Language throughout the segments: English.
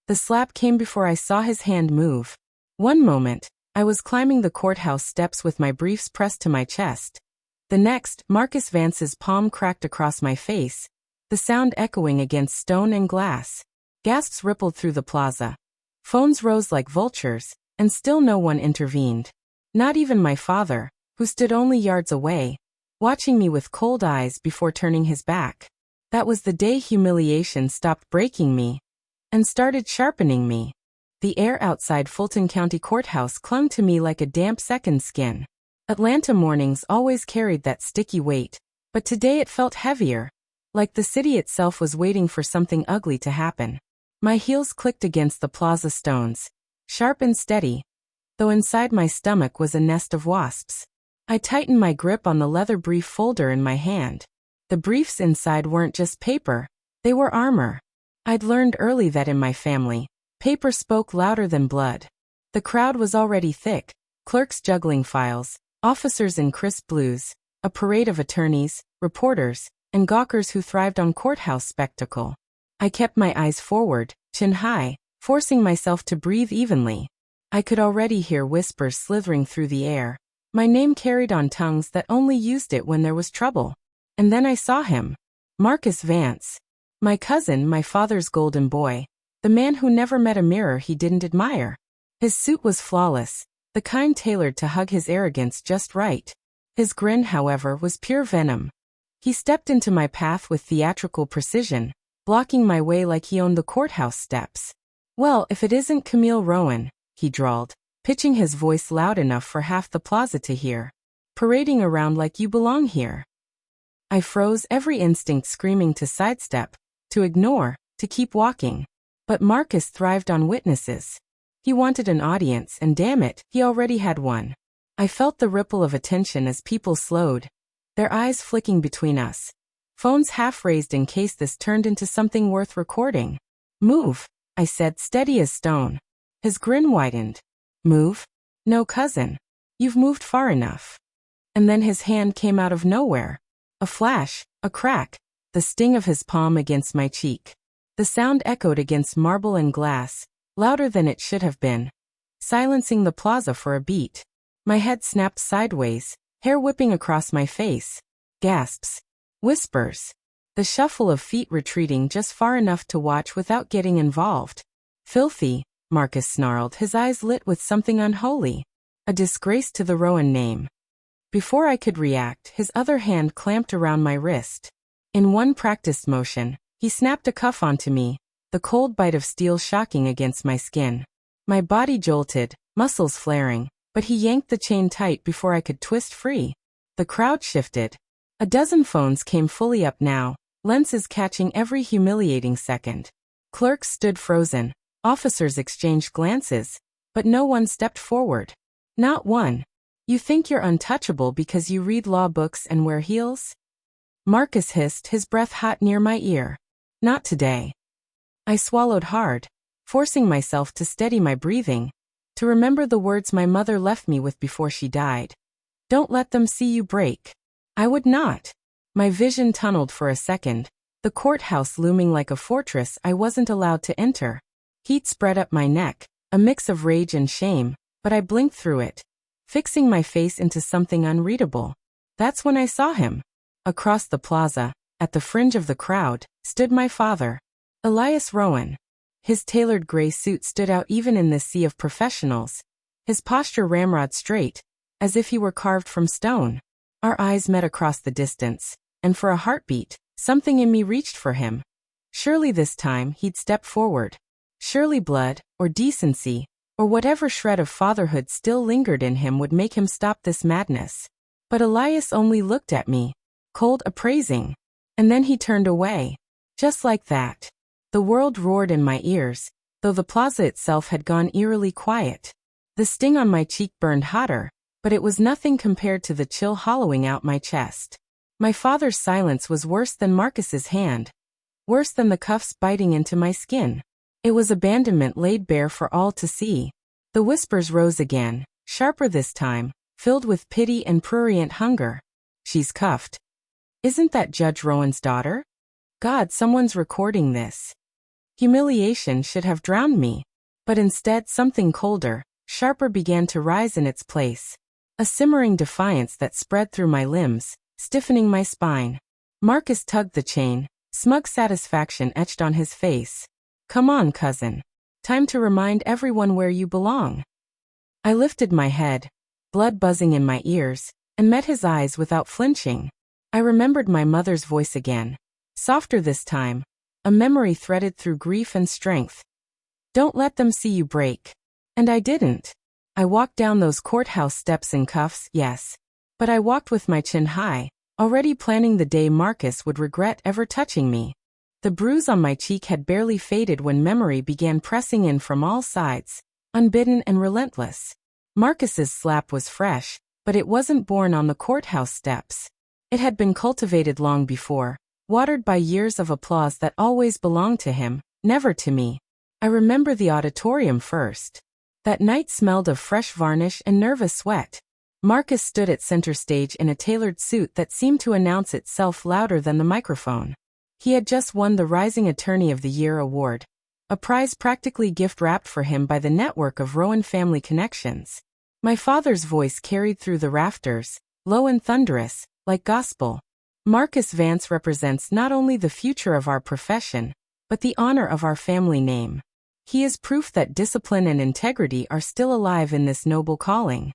The slap came before I saw his hand move. One moment, I was climbing the courthouse steps with my briefs pressed to my chest. The next, Marcus Vance's palm cracked across my face, the sound echoing against stone and glass. Gasps rippled through the plaza. Phones rose like vultures, and still no one intervened. Not even my father, who stood only yards away, watching me with cold eyes before turning his back. That was the day humiliation stopped breaking me and started sharpening me. The air outside Fulton County Courthouse clung to me like a damp second skin. Atlanta mornings always carried that sticky weight, but today it felt heavier, like the city itself was waiting for something ugly to happen. My heels clicked against the plaza stones, sharp and steady, though inside my stomach was a nest of wasps. I tightened my grip on the leather brief folder in my hand. The briefs inside weren't just paper, they were armor. I'd learned early that in my family, paper spoke louder than blood. The crowd was already thick, clerks juggling files, officers in crisp blues, a parade of attorneys, reporters, and gawkers who thrived on courthouse spectacle. I kept my eyes forward, chin high, forcing myself to breathe evenly. I could already hear whispers slithering through the air. My name carried on tongues that only used it when there was trouble. And then I saw him. Marcus Vance. My cousin, my father's golden boy. The man who never met a mirror he didn't admire. His suit was flawless, the kind tailored to hug his arrogance just right. His grin, however, was pure venom. He stepped into my path with theatrical precision, blocking my way like he owned the courthouse steps. "Well, if it isn't Camille Rowan," he drawled, pitching his voice loud enough for half the plaza to hear. "Parading around like you belong here." I froze, every instinct screaming to sidestep, to ignore, to keep walking. But Marcus thrived on witnesses. He wanted an audience, and damn it, he already had one. I felt the ripple of attention as people slowed, their eyes flicking between us. Phones half raised in case this turned into something worth recording. "Move," I said, steady as stone. His grin widened. "Move? No, cousin. You've moved far enough." And then his hand came out of nowhere. A flash, a crack, the sting of his palm against my cheek. The sound echoed against marble and glass, louder than it should have been, silencing the plaza for a beat. My head snapped sideways, hair whipping across my face. Gasps. Whispers. The shuffle of feet retreating just far enough to watch without getting involved. "Filthy," Marcus snarled, his eyes lit with something unholy. "A disgrace to the Rowan name." Before I could react, his other hand clamped around my wrist. In one practiced motion, he snapped a cuff onto me, the cold bite of steel shocking against my skin. My body jolted, muscles flaring, but he yanked the chain tight before I could twist free. The crowd shifted. A dozen phones came fully up now, lenses catching every humiliating second. Clerks stood frozen, officers exchanged glances, but no one stepped forward. Not one. "You think you're untouchable because you read law books and wear heels?" Marcus hissed, his breath hot near my ear. "Not today." I swallowed hard, forcing myself to steady my breathing, to remember the words my mother left me with before she died. "Don't let them see you break." I would not. My vision tunneled for a second, the courthouse looming like a fortress I wasn't allowed to enter. Heat spread up my neck, a mix of rage and shame, but I blinked through it, fixing my face into something unreadable. That's when I saw him. Across the plaza, at the fringe of the crowd, stood my father, Elias Rowan. His tailored gray suit stood out even in this sea of professionals, his posture ramrod straight, as if he were carved from stone. Our eyes met across the distance, and for a heartbeat, something in me reached for him. Surely this time he'd step forward. Surely blood, or decency, or whatever shred of fatherhood still lingered in him would make him stop this madness. But Elias only looked at me, cold, appraising. And then he turned away. Just like that. The world roared in my ears, though the plaza itself had gone eerily quiet. The sting on my cheek burned hotter, but it was nothing compared to the chill hollowing out my chest. My father's silence was worse than Marcus's hand, worse than the cuffs biting into my skin. It was abandonment laid bare for all to see. The whispers rose again, sharper this time, filled with pity and prurient hunger. "She's cuffed. Isn't that Judge Rowan's daughter? God, someone's recording this." Humiliation should have drowned me. But instead something colder, sharper began to rise in its place. A simmering defiance that spread through my limbs, stiffening my spine. Marcus tugged the chain, smug satisfaction etched on his face. Come on, cousin. Time to remind everyone where you belong. I lifted my head, blood buzzing in my ears, and met his eyes without flinching. I remembered my mother's voice again. Softer this time, a memory threaded through grief and strength. Don't let them see you break. And I didn't. I walked down those courthouse steps in cuffs, yes. But I walked with my chin high, already planning the day Marcus would regret ever touching me. The bruise on my cheek had barely faded when memory began pressing in from all sides, unbidden and relentless. Marcus's slap was fresh, but it wasn't born on the courthouse steps. It had been cultivated long before, watered by years of applause that always belonged to him, never to me. I remember the auditorium first. That night smelled of fresh varnish and nervous sweat. Marcus stood at center stage in a tailored suit that seemed to announce itself louder than the microphone. He had just won the Rising Attorney of the Year award, a prize practically gift-wrapped for him by the network of Rowan family connections. My father's voice carried through the rafters, low and thunderous, like gospel. Marcus Vance represents not only the future of our profession, but the honor of our family name. He is proof that discipline and integrity are still alive in this noble calling.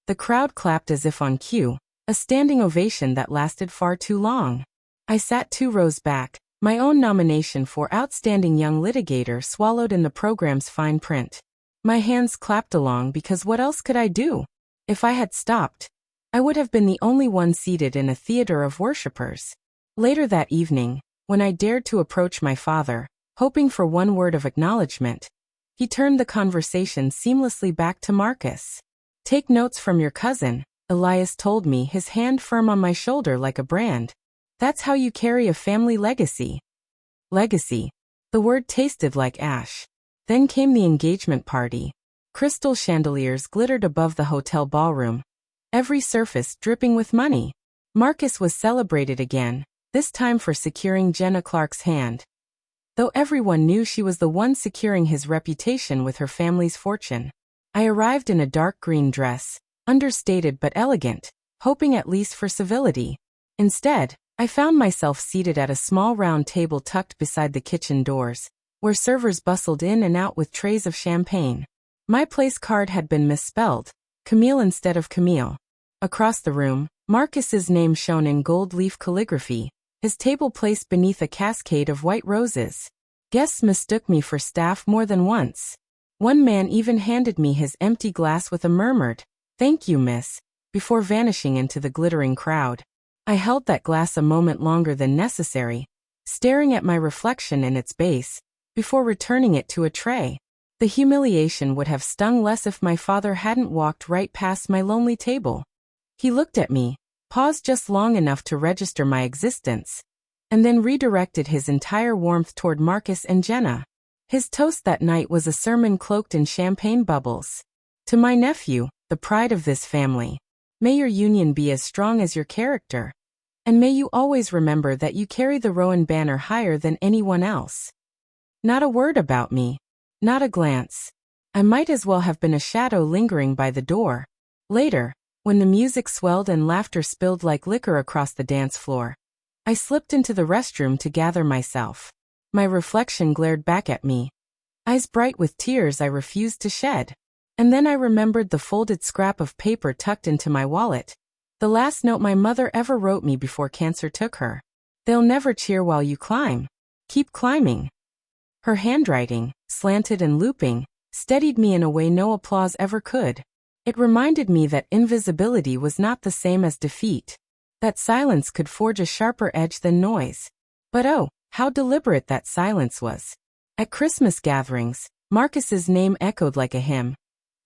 The crowd clapped as if on cue, a standing ovation that lasted far too long. I sat 2 rows back, my own nomination for Outstanding Young Litigator swallowed in the program's fine print. My hands clapped along because what else could I do? If I had stopped, I would have been the only one seated in a theater of worshippers. Later that evening, when I dared to approach my father, hoping for one word of acknowledgement, he turned the conversation seamlessly back to Marcus. Take notes from your cousin, Elias told me, his hand firm on my shoulder like a brand. That's how you carry a family legacy. Legacy. The word tasted like ash. Then came the engagement party. Crystal chandeliers glittered above the hotel ballroom, every surface dripping with money. Marcus was celebrated again, this time for securing Jenna Clark's hand. Though everyone knew she was the one securing his reputation with her family's fortune. I arrived in a dark green dress, understated but elegant, hoping at least for civility. Instead, I found myself seated at a small round table tucked beside the kitchen doors, where servers bustled in and out with trays of champagne. My place card had been misspelled, Camille instead of Camille. Across the room, Marcus's name shone in gold leaf calligraphy, his table placed beneath a cascade of white roses. Guests mistook me for staff more than once. One man even handed me his empty glass with a murmured, "Thank you, miss," before vanishing into the glittering crowd. I held that glass a moment longer than necessary, staring at my reflection in its base, before returning it to a tray. The humiliation would have stung less if my father hadn't walked right past my lonely table. He looked at me, paused just long enough to register my existence, and then redirected his entire warmth toward Marcus and Jenna. His toast that night was a sermon cloaked in champagne bubbles. To my nephew, the pride of this family. May your union be as strong as your character. And may you always remember that you carry the Rowan banner higher than anyone else. Not a word about me. Not a glance. I might as well have been a shadow lingering by the door. Later, when the music swelled and laughter spilled like liquor across the dance floor, I slipped into the restroom to gather myself. My reflection glared back at me, eyes bright with tears I refused to shed. And then I remembered the folded scrap of paper tucked into my wallet, the last note my mother ever wrote me before cancer took her. They'll never cheer while you climb. Keep climbing. Her handwriting, slanted and looping, steadied me in a way no applause ever could. It reminded me that invisibility was not the same as defeat, that silence could forge a sharper edge than noise. But oh, how deliberate that silence was. At Christmas gatherings, Marcus's name echoed like a hymn,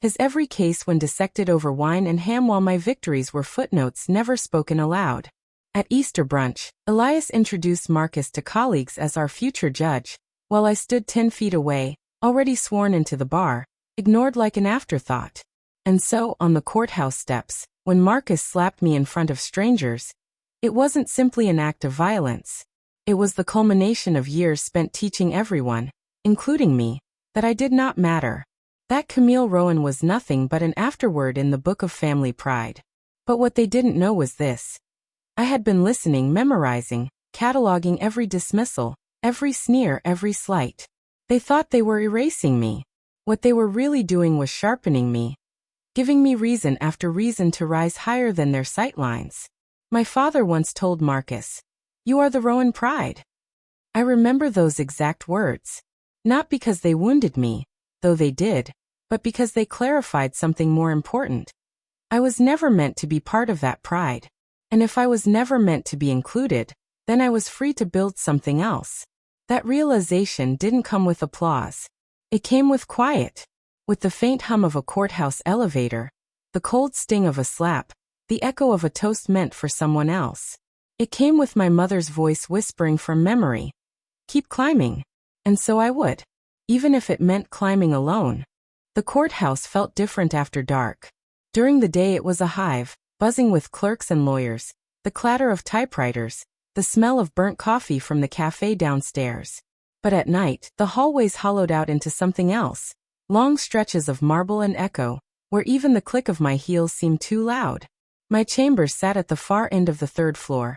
his every case when dissected over wine and ham while my victories were footnotes never spoken aloud. At Easter brunch, Elias introduced Marcus to colleagues as our future judge, while I stood 10 feet away, already sworn into the bar, ignored like an afterthought. And so, on the courthouse steps, when Marcus slapped me in front of strangers, it wasn't simply an act of violence. It was the culmination of years spent teaching everyone, including me, that I did not matter. That Camille Rowan was nothing but an afterword in the book of family pride. But what they didn't know was this. I had been listening, memorizing, cataloging every dismissal, every sneer, every slight. They thought they were erasing me. What they were really doing was sharpening me, giving me reason after reason to rise higher than their sightlines. My father once told Marcus, "You are the Rowan pride." I remember those exact words. Not because they wounded me, though they did, but because they clarified something more important. I was never meant to be part of that pride. And if I was never meant to be included, then I was free to build something else. That realization didn't come with applause. It came with quiet, with the faint hum of a courthouse elevator, the cold sting of a slap, the echo of a toast meant for someone else. It came with my mother's voice whispering from memory, "Keep climbing." And so I would, even if it meant climbing alone. The courthouse felt different after dark. During the day it was a hive, buzzing with clerks and lawyers, the clatter of typewriters, the smell of burnt coffee from the cafe downstairs. But at night, the hallways hollowed out into something else, long stretches of marble and echo, where even the click of my heels seemed too loud. My chambers sat at the far end of the third floor,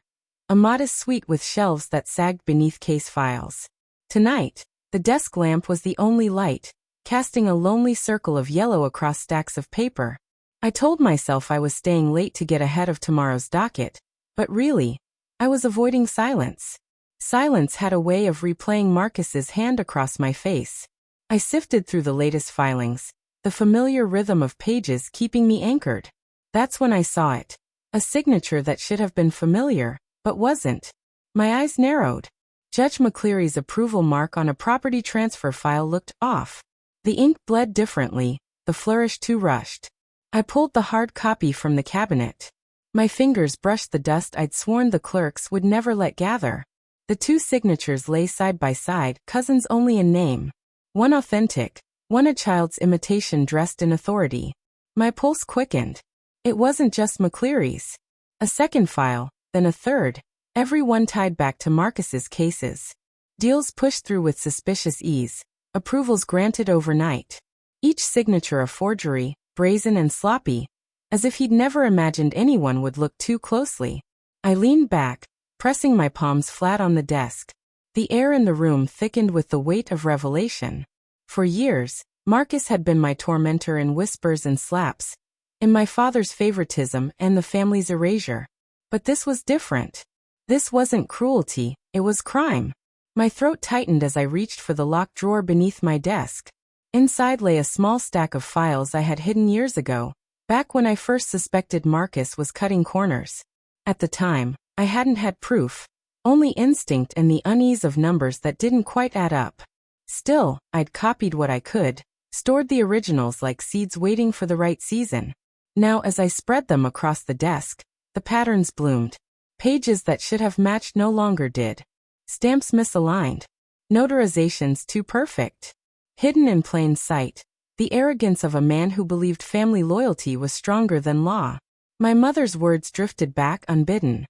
a modest suite with shelves that sagged beneath case files. Tonight, the desk lamp was the only light, casting a lonely circle of yellow across stacks of paper. I told myself I was staying late to get ahead of tomorrow's docket, but really, I was avoiding silence. Silence had a way of replaying Marcus's hand across my face. I sifted through the latest filings, the familiar rhythm of pages keeping me anchored. That's when I saw it. A signature that should have been familiar, but wasn't. My eyes narrowed. Judge McCleary's approval mark on a property transfer file looked off. The ink bled differently, the flourish too rushed. I pulled the hard copy from the cabinet. My fingers brushed the dust I'd sworn the clerks would never let gather. The two signatures lay side by side, cousins only in name. One authentic, one a child's imitation dressed in authority. My pulse quickened. It wasn't just McCleary's. A second file, then a third, every one tied back to Marcus's cases. Deals pushed through with suspicious ease, approvals granted overnight. Each signature a forgery, brazen and sloppy, as if he'd never imagined anyone would look too closely. I leaned back, pressing my palms flat on the desk. The air in the room thickened with the weight of revelation. For years, Marcus had been my tormentor in whispers and slaps, in my father's favoritism and the family's erasure. But this was different. This wasn't cruelty, it was crime. My throat tightened as I reached for the locked drawer beneath my desk. Inside lay a small stack of files I had hidden years ago, back when I first suspected Marcus was cutting corners. At the time, I hadn't had proof, only instinct and the unease of numbers that didn't quite add up. Still, I'd copied what I could, stored the originals like seeds waiting for the right season. Now as I spread them across the desk, the patterns bloomed. Pages that should have matched no longer did. Stamps misaligned. Notarizations too perfect. Hidden in plain sight, the arrogance of a man who believed family loyalty was stronger than law. My mother's words drifted back unbidden.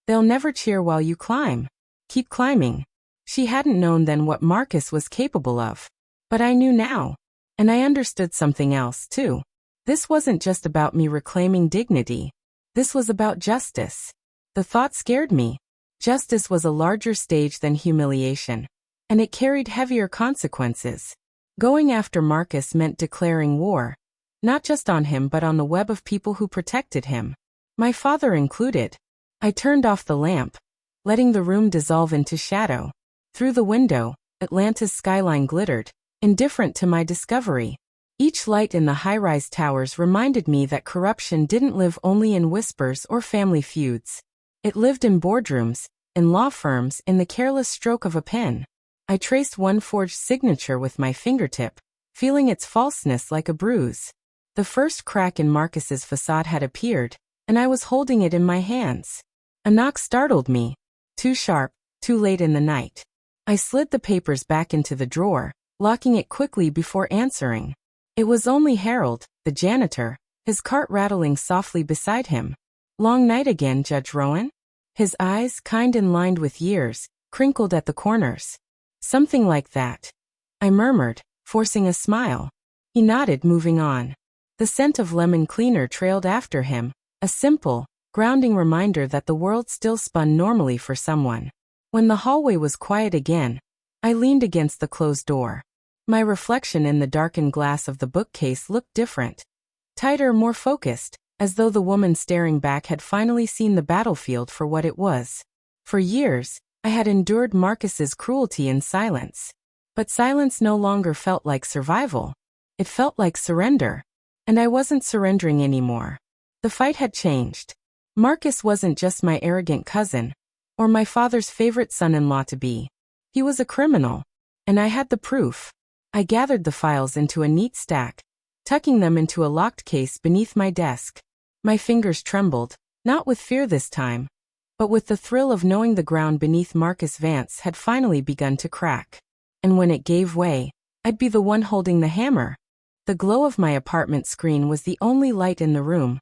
"They'll never cheer while you climb. Keep climbing." She hadn't known then what Marcus was capable of. But I knew now. And I understood something else, too. This wasn't just about me reclaiming dignity. This was about justice. The thought scared me. Justice was a larger stage than humiliation. And it carried heavier consequences. Going after Marcus meant declaring war. Not just on him but on the web of people who protected him. My father included. I turned off the lamp, letting the room dissolve into shadow. Through the window, Atlanta's skyline glittered, indifferent to my discovery. Each light in the high-rise towers reminded me that corruption didn't live only in whispers or family feuds. It lived in boardrooms, in law firms, in the careless stroke of a pen. I traced one forged signature with my fingertip, feeling its falseness like a bruise. The first crack in Marcus's facade had appeared, and I was holding it in my hands. A knock startled me. Too sharp, too late in the night. I slid the papers back into the drawer, locking it quickly before answering. It was only Harold, the janitor, his cart rattling softly beside him. "Long night again, Judge Rowan?" His eyes, kind and lined with years, crinkled at the corners. Something like that, I murmured, forcing a smile. He nodded, moving on. The scent of lemon cleaner trailed after him, a simple, grounding reminder that the world still spun normally for someone. When the hallway was quiet again, I leaned against the closed door. My reflection in the darkened glass of the bookcase looked different. Tighter, more focused, as though the woman staring back had finally seen the battlefield for what it was. For years, I had endured Marcus's cruelty in silence. But silence no longer felt like survival. It felt like surrender. And I wasn't surrendering anymore. The fight had changed. Marcus wasn't just my arrogant cousin, or my father's favorite son-in-law-to-be. He was a criminal. And I had the proof. I gathered the files into a neat stack, tucking them into a locked case beneath my desk. My fingers trembled, not with fear this time, but with the thrill of knowing the ground beneath Marcus Vance had finally begun to crack. And when it gave way, I'd be the one holding the hammer. The glow of my apartment screen was the only light in the room,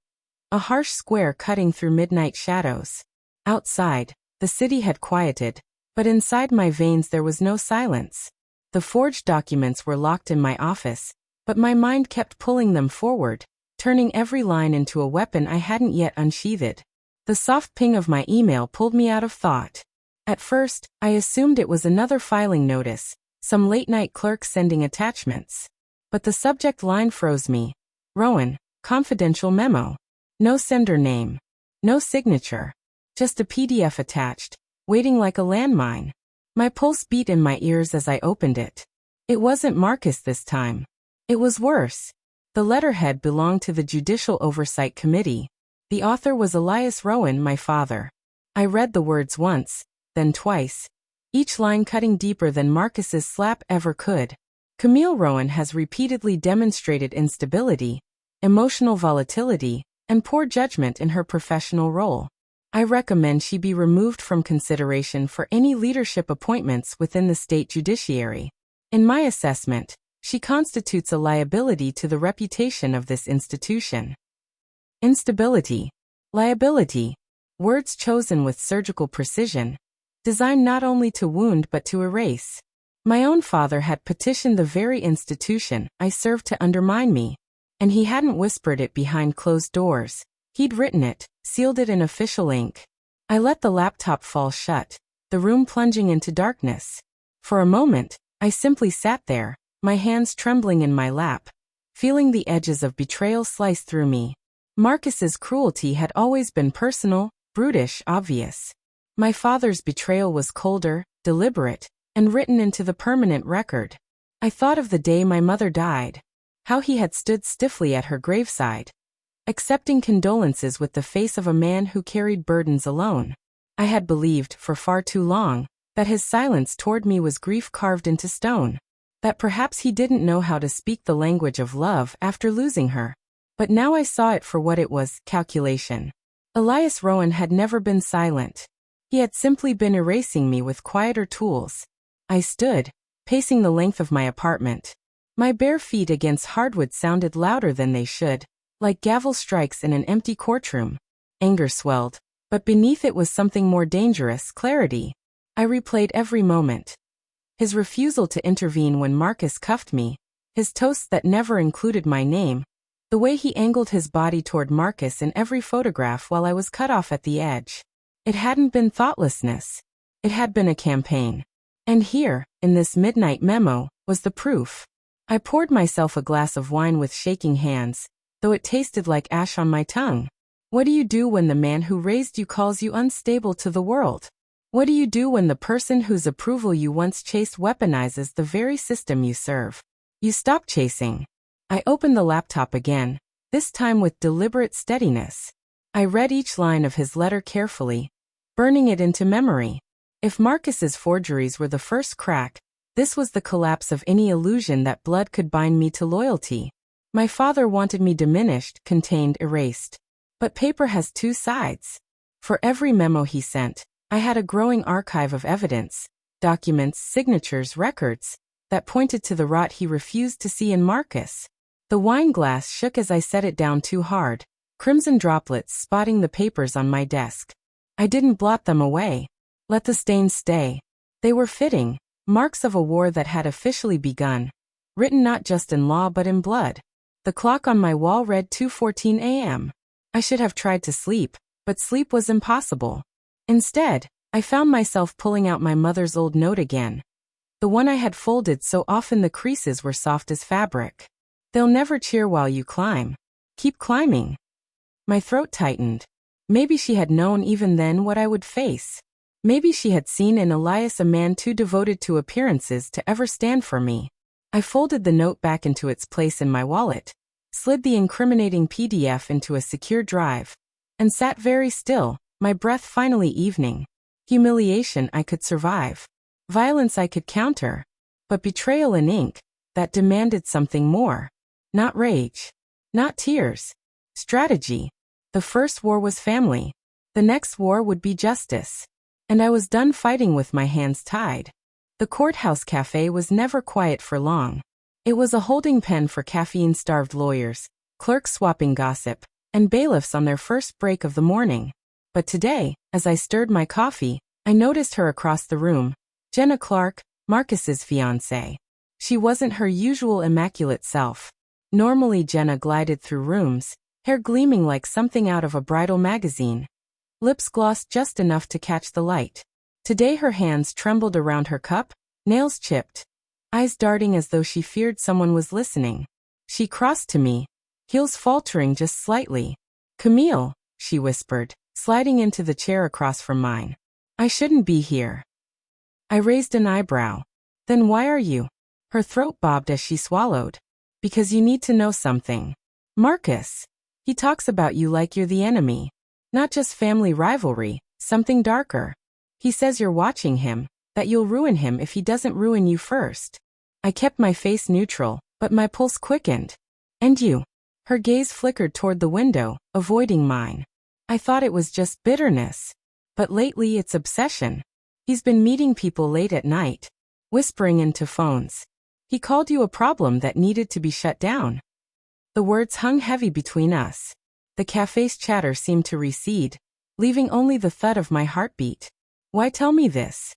a harsh square cutting through midnight shadows. Outside, the city had quieted, but inside my veins there was no silence. The forged documents were locked in my office, but my mind kept pulling them forward, turning every line into a weapon I hadn't yet unsheathed. The soft ping of my email pulled me out of thought. At first, I assumed it was another filing notice, some late-night clerk sending attachments. But the subject line froze me. Rowan, confidential memo. No sender name. No signature. Just a PDF attached, waiting like a landmine. My pulse beat in my ears as I opened it. It wasn't Marcus this time. It was worse. The letterhead belonged to the Judicial Oversight Committee. The author was Elias Rowan, my father. I read the words once, then twice, each line cutting deeper than Marcus's slap ever could. Camille Rowan has repeatedly demonstrated instability, emotional volatility, and poor judgment in her professional role. I recommend she be removed from consideration for any leadership appointments within the state judiciary. In my assessment, she constitutes a liability to the reputation of this institution. Instability. Liability. Words chosen with surgical precision, designed not only to wound but to erase. My own father had petitioned the very institution I served to undermine me. And he hadn't whispered it behind closed doors. He'd written it, sealed it in official ink. I let the laptop fall shut, the room plunging into darkness. For a moment, I simply sat there, my hands trembling in my lap, feeling the edges of betrayal slice through me. Marcus's cruelty had always been personal, brutish, obvious. My father's betrayal was colder, deliberate, and written into the permanent record. I thought of the day my mother died, how he had stood stiffly at her graveside, accepting condolences with the face of a man who carried burdens alone. I had believed, for far too long, that his silence toward me was grief carved into stone, that perhaps he didn't know how to speak the language of love after losing her. But now I saw it for what it was, calculation. Elias Rowan had never been silent. He had simply been erasing me with quieter tools. I stood, pacing the length of my apartment. My bare feet against hardwood sounded louder than they should, like gavel strikes in an empty courtroom. Anger swelled, but beneath it was something more dangerous, clarity. I replayed every moment. His refusal to intervene when Marcus cuffed me, his toasts that never included my name, the way he angled his body toward Marcus in every photograph while I was cut off at the edge. It hadn't been thoughtlessness. It had been a campaign. And here, in this midnight memo, was the proof. I poured myself a glass of wine with shaking hands, though it tasted like ash on my tongue. What do you do when the man who raised you calls you unstable to the world? What do you do when the person whose approval you once chased weaponizes the very system you serve? You stop chasing. I opened the laptop again, this time with deliberate steadiness. I read each line of his letter carefully, burning it into memory. If Marcus's forgeries were the first crack, this was the collapse of any illusion that blood could bind me to loyalty. My father wanted me diminished, contained, erased. But paper has two sides. For every memo he sent, I had a growing archive of evidence, documents, signatures, records, that pointed to the rot he refused to see in Marcus. The wine glass shook as I set it down too hard, crimson droplets spotting the papers on my desk. I didn't blot them away. Let the stains stay. They were fitting, marks of a war that had officially begun, written not just in law but in blood. The clock on my wall read 2:14 a.m. I should have tried to sleep, but sleep was impossible. Instead, I found myself pulling out my mother's old note again. The one I had folded so often the creases were soft as fabric. They'll never cheer while you climb. Keep climbing. My throat tightened. Maybe she had known even then what I would face. Maybe she had seen in Elias a man too devoted to appearances to ever stand for me. I folded the note back into its place in my wallet, slid the incriminating PDF into a secure drive, and sat very still, my breath finally evening. Humiliation I could survive. Violence I could counter. But betrayal in ink, that demanded something more. Not rage. Not tears. Strategy. The first war was family. The next war would be justice. And I was done fighting with my hands tied. The Courthouse Cafe was never quiet for long. It was a holding pen for caffeine-starved lawyers, clerks swapping gossip, and bailiffs on their first break of the morning. But today, as I stirred my coffee, I noticed her across the room, Jenna Clark, Marcus's fiancée. She wasn't her usual immaculate self. Normally Jenna glided through rooms, hair gleaming like something out of a bridal magazine. Lips glossed just enough to catch the light. Today her hands trembled around her cup, nails chipped, eyes darting as though she feared someone was listening. She crossed to me, heels faltering just slightly. "Camille," she whispered, sliding into the chair across from mine. "I shouldn't be here." I raised an eyebrow. "Then why are you?" Her throat bobbed as she swallowed. "Because you need to know something. Marcus. He talks about you like you're the enemy. Not just family rivalry, something darker. He says you're watching him, that you'll ruin him if he doesn't ruin you first." I kept my face neutral, but my pulse quickened. "And you?" Her gaze flickered toward the window, avoiding mine. I thought it was just bitterness. But lately it's obsession. He's been meeting people late at night, whispering into phones. He called you a problem that needed to be shut down. The words hung heavy between us. The cafe's chatter seemed to recede, leaving only the thud of my heartbeat. "Why tell me this?"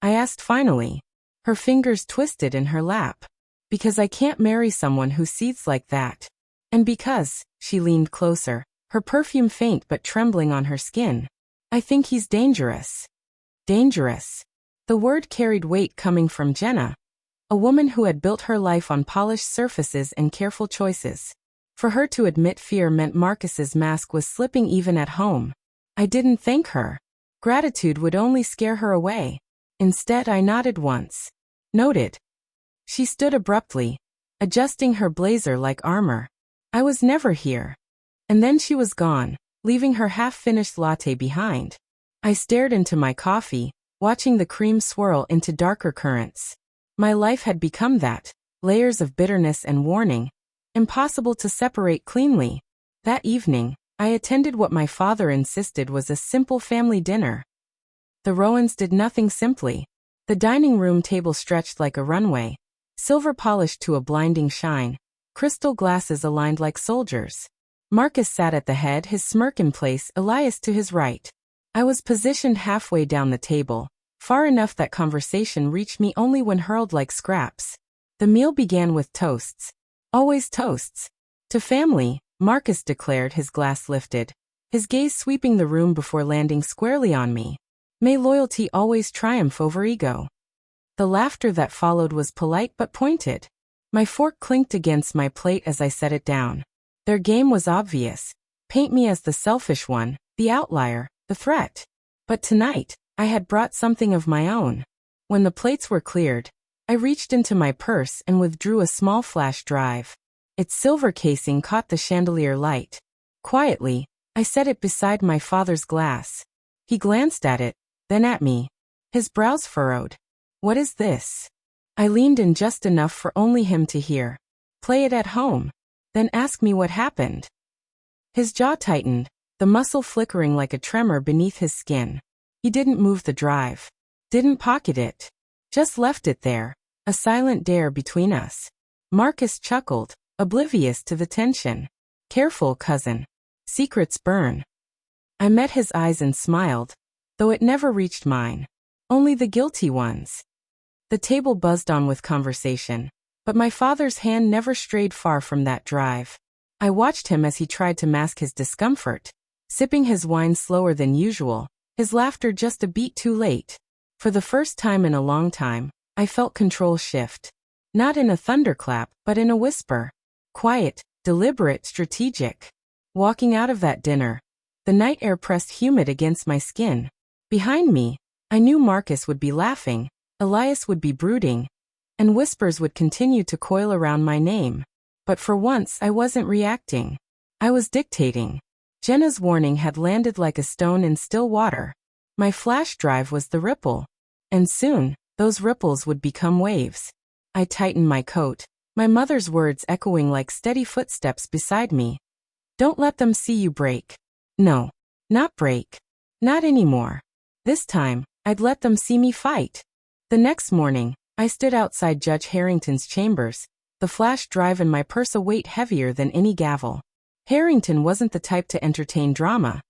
I asked finally. Her fingers twisted in her lap. "Because I can't marry someone who seethes like that. And because," she leaned closer, her perfume faint but trembling on her skin, "I think he's dangerous." Dangerous. The word carried weight coming from Jenna, a woman who had built her life on polished surfaces and careful choices. For her to admit fear meant Marcus's mask was slipping even at home. I didn't thank her. Gratitude would only scare her away. Instead I nodded once. "Noted." She stood abruptly, adjusting her blazer like armor. I was never here. And then she was gone, leaving her half-finished latte behind. I stared into my coffee, watching the cream swirl into darker currents. My life had become that, layers of bitterness and warning, impossible to separate cleanly. That evening, I attended what my father insisted was a simple family dinner. The Rowans did nothing simply. The dining room table stretched like a runway, silver polished to a blinding shine, crystal glasses aligned like soldiers. Marcus sat at the head, his smirk in place, Elias to his right. I was positioned halfway down the table, far enough that conversation reached me only when hurled like scraps. The meal began with toasts. Always toasts. To family, Marcus declared, his glass lifted, his gaze sweeping the room before landing squarely on me. May loyalty always triumph over ego. The laughter that followed was polite but pointed. My fork clinked against my plate as I set it down. Their game was obvious. Paint me as the selfish one, the outlier, the threat. But tonight, I had brought something of my own. When the plates were cleared, I reached into my purse and withdrew a small flash drive. Its silver casing caught the chandelier light. Quietly, I set it beside my father's glass. He glanced at it, then at me. His brows furrowed. "What is this?" I leaned in just enough for only him to hear. "Play it at home. Then ask me what happened." His jaw tightened, the muscle flickering like a tremor beneath his skin. He didn't move the drive. Didn't pocket it. Just left it there, a silent dare between us. Marcus chuckled, oblivious to the tension. "Careful, cousin. Secrets burn." I met his eyes and smiled, though it never reached mine. Only the guilty ones. The table buzzed on with conversation, but my father's hand never strayed far from that drive. I watched him as he tried to mask his discomfort, sipping his wine slower than usual, his laughter just a beat too late. For the first time in a long time, I felt control shift. Not in a thunderclap, but in a whisper. Quiet, deliberate, strategic. Walking out of that dinner, the night air pressed humid against my skin. Behind me, I knew Marcus would be laughing, Elias would be brooding, and whispers would continue to coil around my name. But for once I wasn't reacting. I was dictating. Jenna's warning had landed like a stone in still water. My flash drive was the ripple. And soon, those ripples would become waves. I tightened my coat, my mother's words echoing like steady footsteps beside me. Don't let them see you break. No, not break. Not anymore. This time, I'd let them see me fight. The next morning, I stood outside Judge Harrington's chambers, the flash drive and my purse a weight heavier than any gavel. Harrington wasn't the type to entertain drama.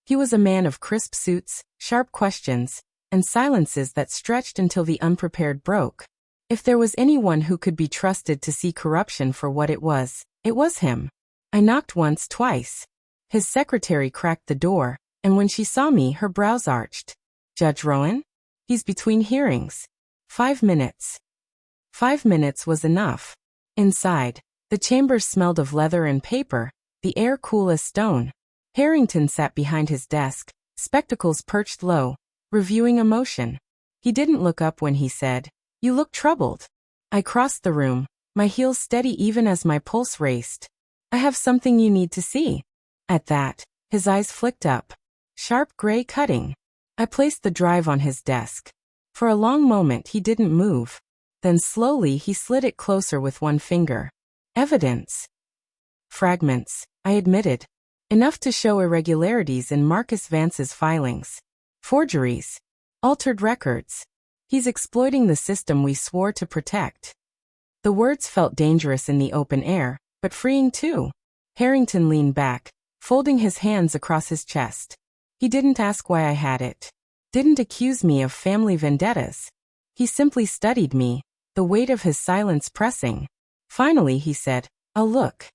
He was a man of crisp suits, sharp questions, and silences that stretched until the unprepared broke. If there was anyone who could be trusted to see corruption for what it was him. I knocked once, twice. His secretary cracked the door, and when she saw me, her brows arched. Judge Rowan? He's between hearings. 5 minutes. 5 minutes was enough. Inside, the chambers smelled of leather and paper, the air cool as stone. Harrington sat behind his desk, spectacles perched low, reviewing a motion. He didn't look up when he said, "You look troubled." I crossed the room, my heels steady even as my pulse raced. "I have something you need to see." At that, his eyes flicked up. Sharp gray cutting. I placed the drive on his desk. For a long moment he didn't move. Then slowly he slid it closer with one finger. Evidence. Fragments, I admitted. Enough to show irregularities in Marcus Vance's filings. Forgeries. Altered records. He's exploiting the system we swore to protect. The words felt dangerous in the open air, but freeing too. Harrington leaned back, folding his hands across his chest. He didn't ask why I had it. Didn't accuse me of family vendettas. He simply studied me, the weight of his silence pressing. Finally he said, "I'll look."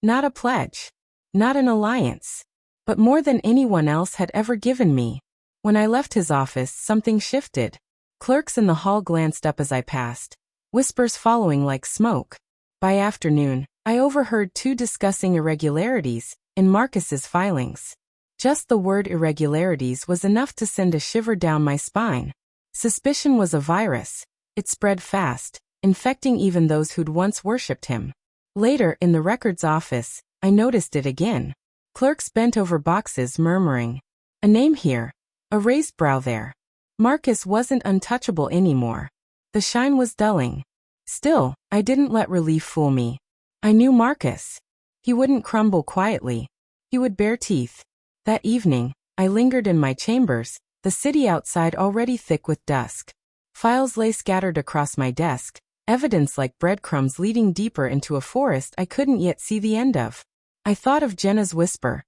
Not a pledge. Not an alliance. But more than anyone else had ever given me. When I left his office, something shifted. Clerks in the hall glanced up as I passed, whispers following like smoke. By afternoon, I overheard two discussing irregularities in Marcus's filings. Just the word irregularities was enough to send a shiver down my spine. Suspicion was a virus. It spread fast, infecting even those who'd once worshipped him. Later, in the records office, I noticed it again. Clerks bent over boxes murmuring, "A name here. A raised brow there." Marcus wasn't untouchable anymore. The shine was dulling. Still, I didn't let relief fool me. I knew Marcus. He wouldn't crumble quietly. He would bare teeth. That evening, I lingered in my chambers, the city outside already thick with dusk. Files lay scattered across my desk, evidence like breadcrumbs leading deeper into a forest I couldn't yet see the end of. I thought of Jenna's whisper.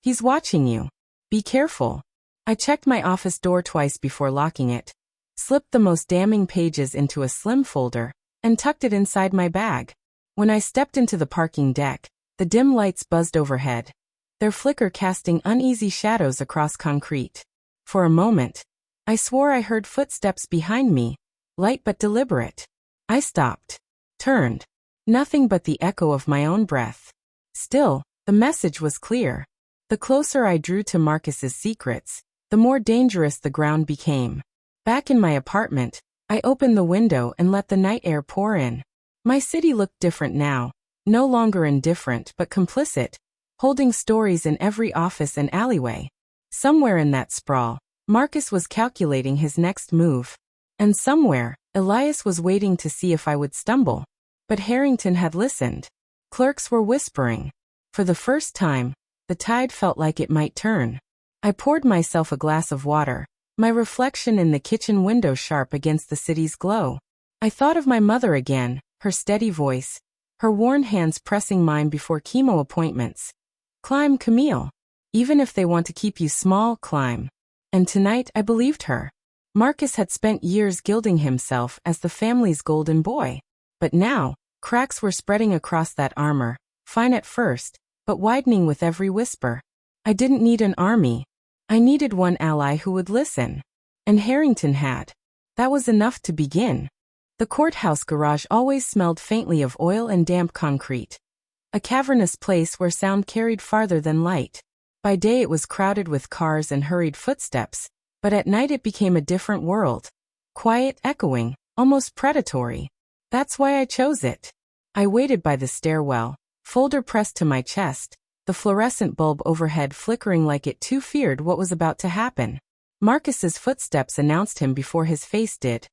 "He's watching you. Be careful." I checked my office door twice before locking it, slipped the most damning pages into a slim folder, and tucked it inside my bag. When I stepped into the parking deck, the dim lights buzzed overhead, their flicker casting uneasy shadows across concrete. For a moment, I swore I heard footsteps behind me, light but deliberate. I stopped, turned. Nothing but the echo of my own breath. Still, the message was clear. The closer I drew to Marcus's secrets, the more dangerous the ground became. Back in my apartment, I opened the window and let the night air pour in. My city looked different now, no longer indifferent but complicit, holding stories in every office and alleyway. Somewhere in that sprawl, Marcus was calculating his next move. And somewhere, Elias was waiting to see if I would stumble. But Harrington had listened. Clerks were whispering. For the first time, the tide felt like it might turn. I poured myself a glass of water, my reflection in the kitchen window sharp against the city's glow. I thought of my mother again, her steady voice, her worn hands pressing mine before chemo appointments. "Climb, Camille. Even if they want to keep you small, climb." And tonight I believed her. Marcus had spent years gilding himself as the family's golden boy. But now, cracks were spreading across that armor, fine at first, but widening with every whisper. I didn't need an army. I needed one ally who would listen. And Harrington had. That was enough to begin. The courthouse garage always smelled faintly of oil and damp concrete. A cavernous place where sound carried farther than light. By day it was crowded with cars and hurried footsteps, but at night it became a different world. Quiet, echoing, almost predatory. That's why I chose it. I waited by the stairwell, folder pressed to my chest, the fluorescent bulb overhead flickering like it too feared what was about to happen. Marcus's footsteps announced him before his face did.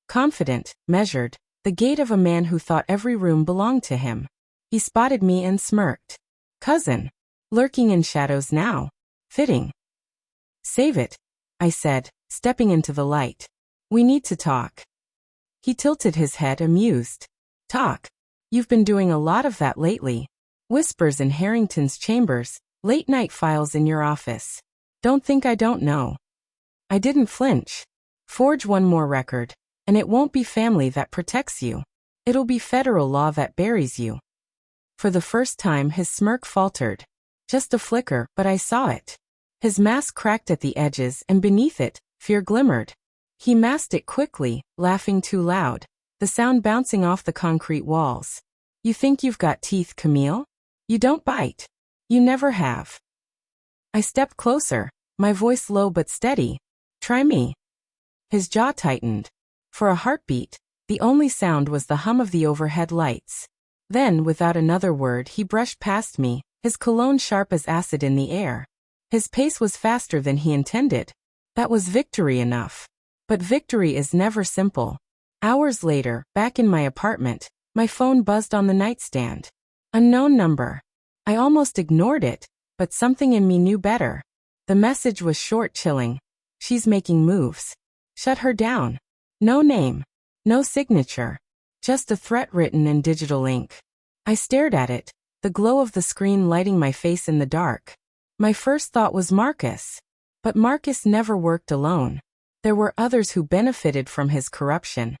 Confident, measured, the gait of a man who thought every room belonged to him. He spotted me and smirked. Cousin. Lurking in shadows now. Fitting. Save it, I said, stepping into the light. We need to talk. He tilted his head, amused. Talk. You've been doing a lot of that lately. Whispers in Harrington's chambers, late-night files in your office. Don't think I don't know. I didn't flinch. Forge one more record, and it won't be family that protects you. It'll be federal law that buries you. For the first time his smirk faltered. Just a flicker, but I saw it. His mask cracked at the edges and beneath it, fear glimmered. He masked it quickly, laughing too loud, the sound bouncing off the concrete walls. You think you've got teeth, Camille? You don't bite. You never have. I stepped closer, my voice low but steady. Try me. His jaw tightened. For a heartbeat, the only sound was the hum of the overhead lights. Then, without another word, he brushed past me, his cologne sharp as acid in the air. His pace was faster than he intended. That was victory enough. But victory is never simple. Hours later, back in my apartment, my phone buzzed on the nightstand. Unknown number. I almost ignored it, but something in me knew better. The message was short, chilling. She's making moves. Shut her down. No name. No signature. Just a threat written in digital ink. I stared at it, the glow of the screen lighting my face in the dark. My first thought was Marcus. But Marcus never worked alone. There were others who benefited from his corruption.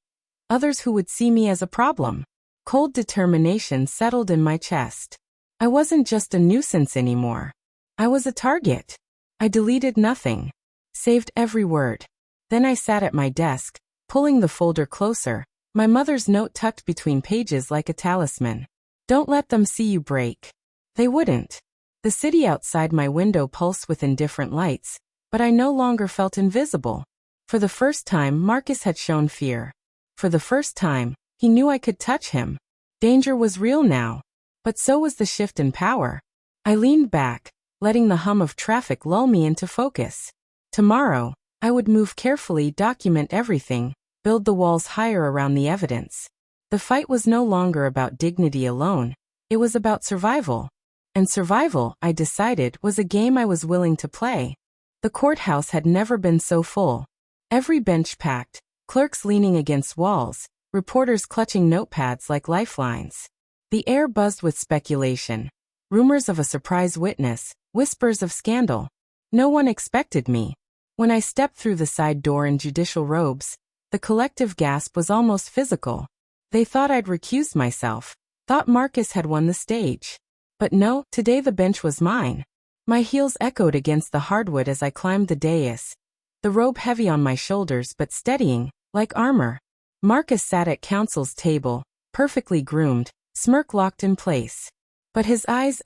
Others who would see me as a problem. Cold determination settled in my chest. I wasn't just a nuisance anymore. I was a target. I deleted nothing. Saved every word. Then I sat at my desk, pulling the folder closer, my mother's note tucked between pages like a talisman. Don't let them see you break. They wouldn't. The city outside my window pulsed with indifferent lights, but I no longer felt invisible. For the first time, Marcus had shown fear. For the first time, he knew I could touch him. Danger was real now. But so was the shift in power. I leaned back, letting the hum of traffic lull me into focus. Tomorrow, I would move carefully, document everything, build the walls higher around the evidence. The fight was no longer about dignity alone. It was about survival. And survival, I decided, was a game I was willing to play. The courthouse had never been so full. Every bench packed, clerks leaning against walls, reporters clutching notepads like lifelines. The air buzzed with speculation. Rumors of a surprise witness, whispers of scandal. No one expected me. When I stepped through the side door in judicial robes, the collective gasp was almost physical. They thought I'd recused myself, thought Marcus had won the stage. But no, today the bench was mine. My heels echoed against the hardwood as I climbed the dais, the robe heavy on my shoulders but steadying, like armor. Marcus sat at counsel's table, perfectly groomed, smirk locked in place. But his eyes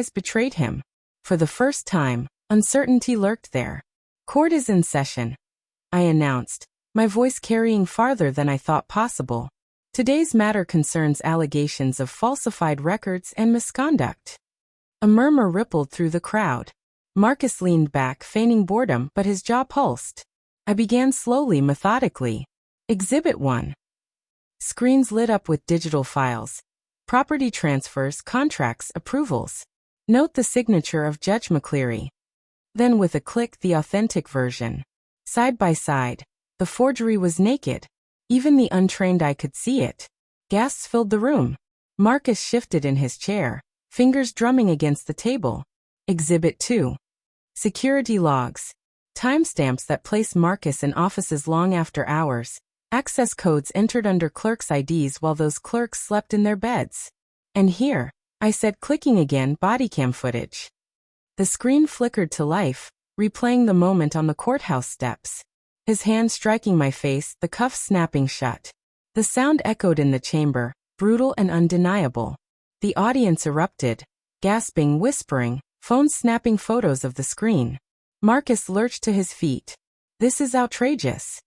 betrayed him. For the first time, uncertainty lurked there. Court is in session, I announced, my voice carrying farther than I thought possible. Today's matter concerns allegations of falsified records and misconduct. A murmur rippled through the crowd. Marcus leaned back, feigning boredom, but his jaw pulsed. I began slowly, methodically. Exhibit 1. Screens lit up with digital files. Property transfers, contracts, approvals. Note the signature of Judge McCleary. Then with a click, the authentic version. Side by side, the forgery was naked. Even the untrained eye could see it. Gasps filled the room. Marcus shifted in his chair, fingers drumming against the table. Exhibit 2. Security logs. timestamps that place Marcus in offices long after hours, access codes entered under clerks' IDs while those clerks slept in their beds. And here, I said, clicking again, bodycam footage. The screen flickered to life, replaying the moment on the courthouse steps. His hand striking my face, the cuffs snapping shut. The sound echoed in the chamber, brutal and undeniable. The audience erupted, gasping, whispering, phones snapping photos of the screen. Marcus lurched to his feet. "This is outrageous."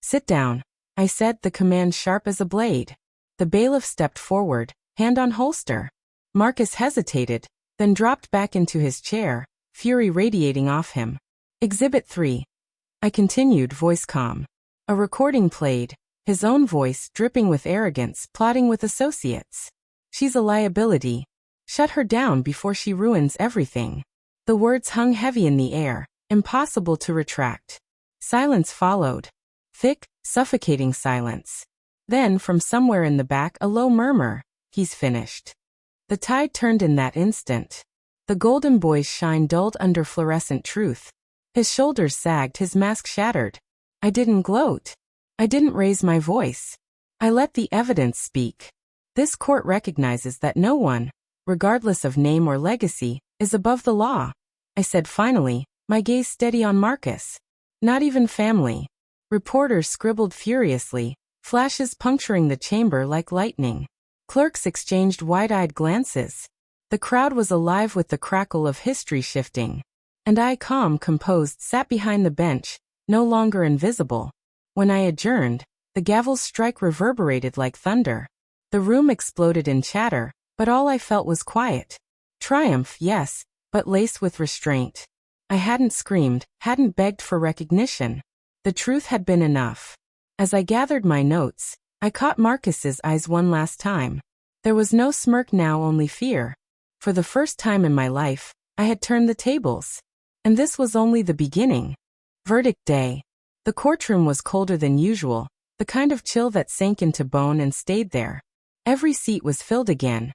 "Sit down," I said, the command sharp as a blade. The bailiff stepped forward, hand on holster. Marcus hesitated, then dropped back into his chair, fury radiating off him. "Exhibit 3. I continued, voice calm. A recording played, his own voice dripping with arrogance, plotting with associates. "She's a liability. Shut her down before she ruins everything." The words hung heavy in the air, impossible to retract. Silence followed. Thick, suffocating silence. Then, from somewhere in the back, a low murmur, "He's finished." The tide turned in that instant. The golden boy's shine dulled under fluorescent truth. His shoulders sagged, his mask shattered. I didn't gloat. I didn't raise my voice. I let the evidence speak. This court recognizes that no one, regardless of name or legacy, is above the law. I said finally, my gaze steady on Marcus. Not even family. Reporters scribbled furiously, flashes puncturing the chamber like lightning. Clerks exchanged wide-eyed glances. The crowd was alive with the crackle of history shifting. And I, calm, composed, sat behind the bench, no longer invisible. When I adjourned, the gavel's strike reverberated like thunder. The room exploded in chatter, but all I felt was quiet. Triumph, yes, but laced with restraint. I hadn't screamed, hadn't begged for recognition. The truth had been enough. As I gathered my notes, I caught Marcus's eyes one last time. There was no smirk now, only fear. For the first time in my life, I had turned the tables. And this was only the beginning. Verdict day. The courtroom was colder than usual, the kind of chill that sank into bone and stayed there. Every seat was filled again.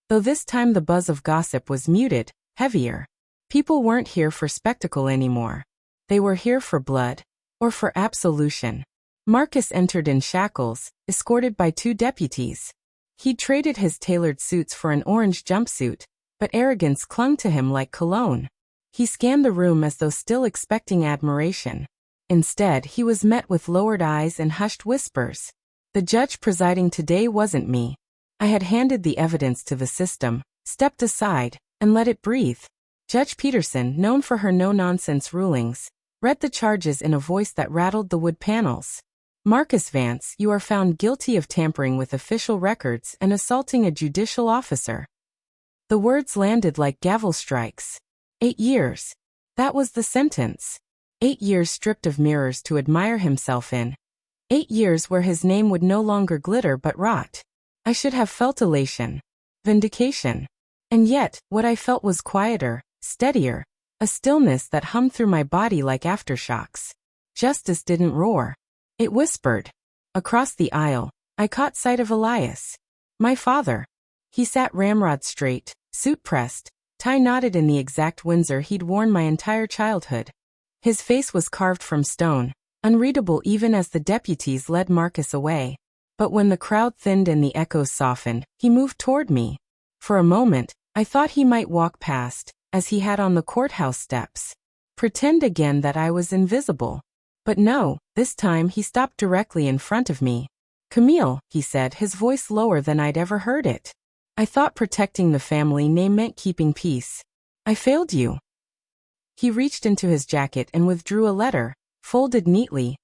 Though this time the buzz of gossip was muted, heavier. People weren't here for spectacle anymore. They were here for blood, or for absolution. Marcus entered in shackles, escorted by 2 deputies. He'd traded his tailored suits for an orange jumpsuit, but arrogance clung to him like cologne. He scanned the room as though still expecting admiration. Instead, he was met with lowered eyes and hushed whispers. The judge presiding today wasn't me. I had handed the evidence to the system, stepped aside, and let it breathe. Judge Peterson, known for her no-nonsense rulings, read the charges in a voice that rattled the wood panels. "Marcus Vance, you are found guilty of tampering with official records and assaulting a judicial officer." The words landed like gavel strikes. 8 years. That was the sentence. 8 years stripped of mirrors to admire himself in. 8 years where his name would no longer glitter but rot. I should have felt elation. Vindication. And yet, what I felt was quieter, steadier, a stillness that hummed through my body like aftershocks. Justice didn't roar. It whispered. Across the aisle, I caught sight of Elias. My father. He sat ramrod straight, suit pressed, tie knotted in the exact Windsor he'd worn my entire childhood. His face was carved from stone, unreadable even as the deputies led Marcus away. But when the crowd thinned and the echoes softened, he moved toward me. For a moment, I thought he might walk past, as he had on the courthouse steps. Pretend again that I was invisible. But no, this time he stopped directly in front of me. "Camille," he said, his voice lower than I'd ever heard it. "I thought protecting the family name meant keeping peace. I failed you." He reached into his jacket and withdrew a letter, folded neatly,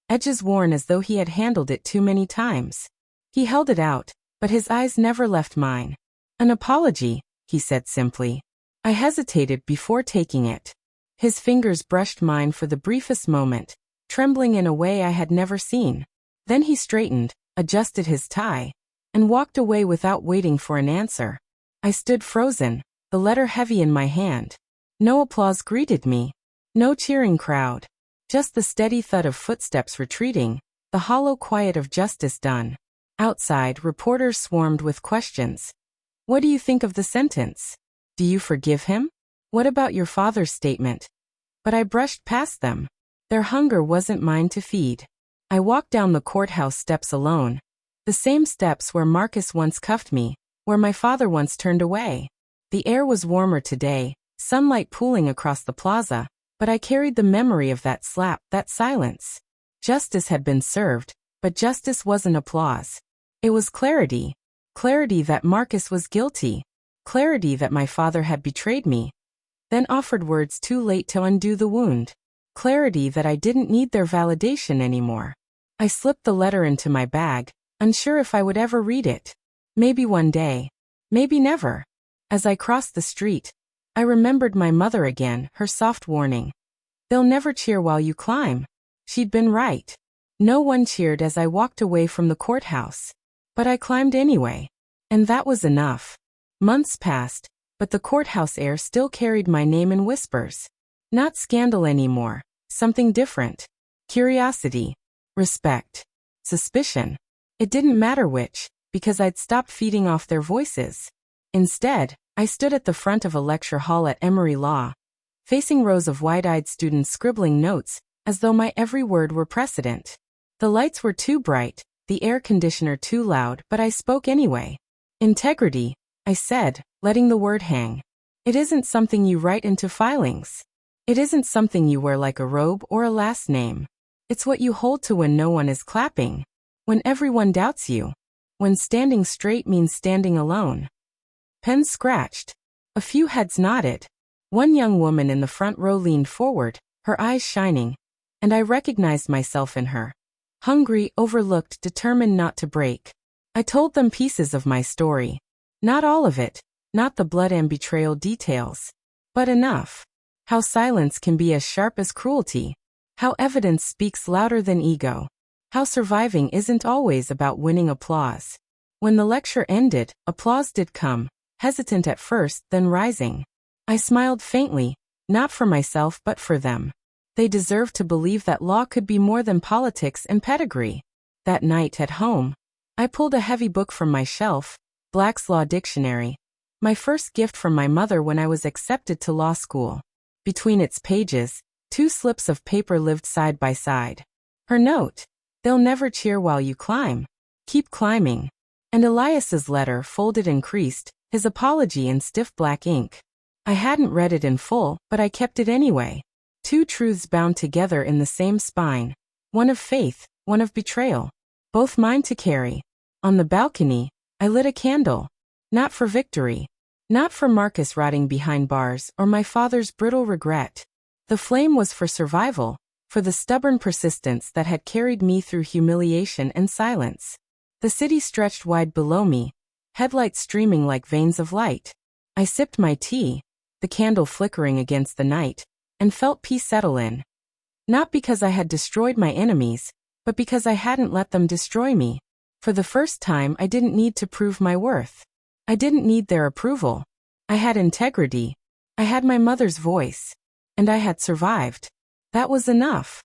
edges worn as though he had handled it too many times. He held it out, but his eyes never left mine. "An apology," he said simply. I hesitated before taking it. His fingers brushed mine for the briefest moment, trembling in a way I had never seen. Then he straightened, adjusted his tie, and walked away without waiting for an answer. I stood frozen, the letter heavy in my hand. No applause greeted me. No cheering crowd. Just the steady thud of footsteps retreating, the hollow quiet of justice done. Outside, reporters swarmed with questions. "What do you think of the sentence? Do you forgive him? What about your father's statement?" but I brushed past them. Their hunger wasn't mine to feed. I walked down the courthouse steps alone. The same steps where Marcus once cuffed me, where my father once turned away. The air was warmer today, sunlight pooling across the plaza, but I carried the memory of that slap, that silence. Justice had been served, but justice wasn't applause. It was clarity. Clarity that Marcus was guilty. Clarity that my father had betrayed me, then offered words too late to undo the wound. Clarity that I didn't need their validation anymore. I slipped the letter into my bag, unsure if I would ever read it. Maybe one day. Maybe never. As I crossed the street, I remembered my mother again, her soft warning. They'll never cheer while you climb. She'd been right. No one cheered as I walked away from the courthouse. But I climbed anyway. And that was enough. Months passed, but the courthouse air still carried my name in whispers. Not scandal anymore. Something different. Curiosity. Respect. Suspicion. It didn't matter which, because I'd stopped feeding off their voices. Instead, I stood at the front of a lecture hall at Emory Law, facing rows of wide-eyed students scribbling notes, as though my every word were precedent. The lights were too bright, the air conditioner too loud, but I spoke anyway. Integrity, I said, letting the word hang. It isn't something you write into filings. It isn't something you wear like a robe or a last name. It's what you hold to when no one is clapping. When everyone doubts you. When standing straight means standing alone. Pens scratched. A few heads nodded. One young woman in the front row leaned forward, her eyes shining, and I recognized myself in her. Hungry, overlooked, determined not to break. I told them pieces of my story. Not all of it, not the blood and betrayal details, but enough. How silence can be as sharp as cruelty. How evidence speaks louder than ego. How surviving isn't always about winning applause. When the lecture ended, applause did come, hesitant at first, then rising. I smiled faintly, not for myself but for them. They deserved to believe that law could be more than politics and pedigree. That night at home, I pulled a heavy book from my shelf, Black's Law Dictionary, my first gift from my mother when I was accepted to law school. Between its pages, 2 slips of paper lived side by side. Her note, they'll never cheer while you climb. Keep climbing. And Elias's letter folded and creased, his apology in stiff black ink. I hadn't read it in full, but I kept it anyway. 2 truths bound together in the same spine. One of faith, one of betrayal. Both mine to carry. On the balcony, I lit a candle. Not for victory. Not for Marcus rotting behind bars or my father's brittle regret. The flame was for survival, for the stubborn persistence that had carried me through humiliation and silence. The city stretched wide below me, headlights streaming like veins of light. I sipped my tea, the candle flickering against the night, and felt peace settle in. Not because I had destroyed my enemies, but because I hadn't let them destroy me. For the first time, I didn't need to prove my worth. I didn't need their approval. I had integrity. I had my mother's voice. And I had survived. That was enough.